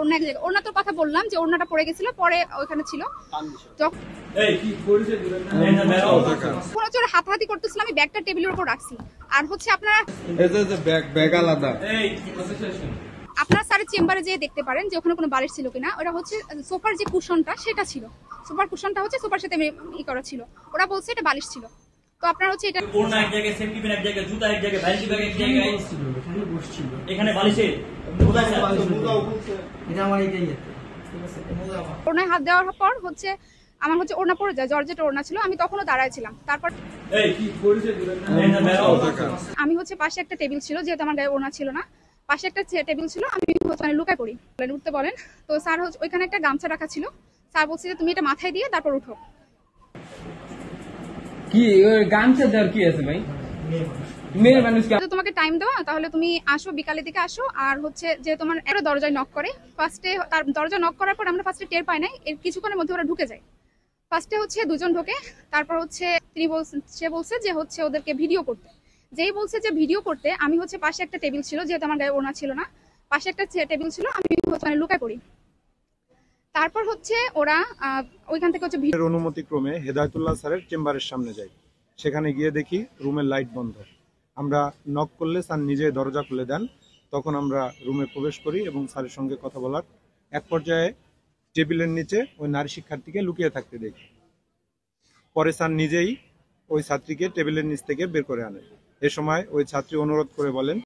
ওড়না এক জায়গায়, ওড়না তোর কথা বললাম যে ওড়নাটা পড়ে গেছিল, পরে ওখানে ছিল। হাতাহাতি করতেছিল, আমি ব্যাগটা টেবিলের উপর রাখছি। আর হচ্ছে আপনারা আপনার স্যারের চেম্বারে যেয়ে দেখতে পারেন যে ওখানে কোনো বালিশ ছিল কিনা। ওটা হচ্ছে সোফার যে কুশনটা সেটা ছিল, সোফার কুশনটা হচ্ছে সোফার সাথে করা ছিল। ওরা বলছে এটা বালিশ ছিল। তো আপনার হচ্ছে এটা ওড়না এক জায়গায়, সেফটি পিন এক জায়গায়, জুতা এক জায়গায়, বালিশ ব্যাগ এক জায়গায়, এখানে বসছিল, এখানে বালিশে কোথায় স্যার? এটা আমার এইটাই আছে, ঠিক আছে। ওড়নায় হাত দেওয়ার পর হচ্ছে আমার হচ্ছে ওড়না পড়ে যায়, জর্জেট ওড়না ছিল, আমি তখনও দাঁড়াইছিলাম। তারপর আমি হচ্ছে পাশে একটা টেবিল ছিল, যেহেতু আমার গায়ে ওড়না ছিল না, পাশে একটা টেবিল ছিল, আমি মানে লুকায় পড়ি, উঠতে বলেন। তো স্যার হচ্ছে ওইখানে একটা গামছা রাখা ছিল, স্যার বলছে যে তুমি এটা মাথায় দিয়ে তারপর উঠো। কি গামছা দেওয়ার কি আছে ভাই? মেয়ে মানুষকে তোমাকে টাইম দেওয়া, তাহলে তুমি আসো, বিকালের দিকে আসো। আর হচ্ছে যে তোমার একটা দরজায় নক করে, ফার্স্টে তার দরজা নক করার পর আমরা ফার্স্টে টের পাই নাই, এর কিছুক্ষণের মধ্যে ওরা ঢুকে যায়। ফার্স্টে হচ্ছে দুজন ঢোকে, তারপর হচ্ছে সে বলছে যে হচ্ছে ওদেরকে ভিডিও করতে। যেই বলছে যে ভিডিও করতে, আমি হচ্ছে পাশে একটা টেবিল ছিল, যেহেতু আমার গায়ে ওড়না ছিল না, পাশে একটা টেবিল ছিল, আমি মানে লুকায় পড়ি। তারপর হচ্ছে ওরা ওইখান থেকে হচ্ছে অনুমতি ক্রমে হেদায়েতুল্লাহ স্যারের চেম্বারের সামনে যাই। সেখানে গিয়ে দেখি রুমের লাইট বন্ধ। আমরা নক করলে স্যার নিজে দরজা খুলে দেন। তখন আমরা রুমে প্রবেশ করি এবং স্যারের সঙ্গে কথা বলার এক পর্যায়ে টেবিলের নিচে ওই নারী শিক্ষার্থীকে লুকিয়ে থাকতে দেখি। পরে স্যার নিজেই ওই ছাত্রীকে টেবিলের নিচ থেকে বের করে আনেন। এ সময় ওই ছাত্রী অনুরোধ করে বলেন,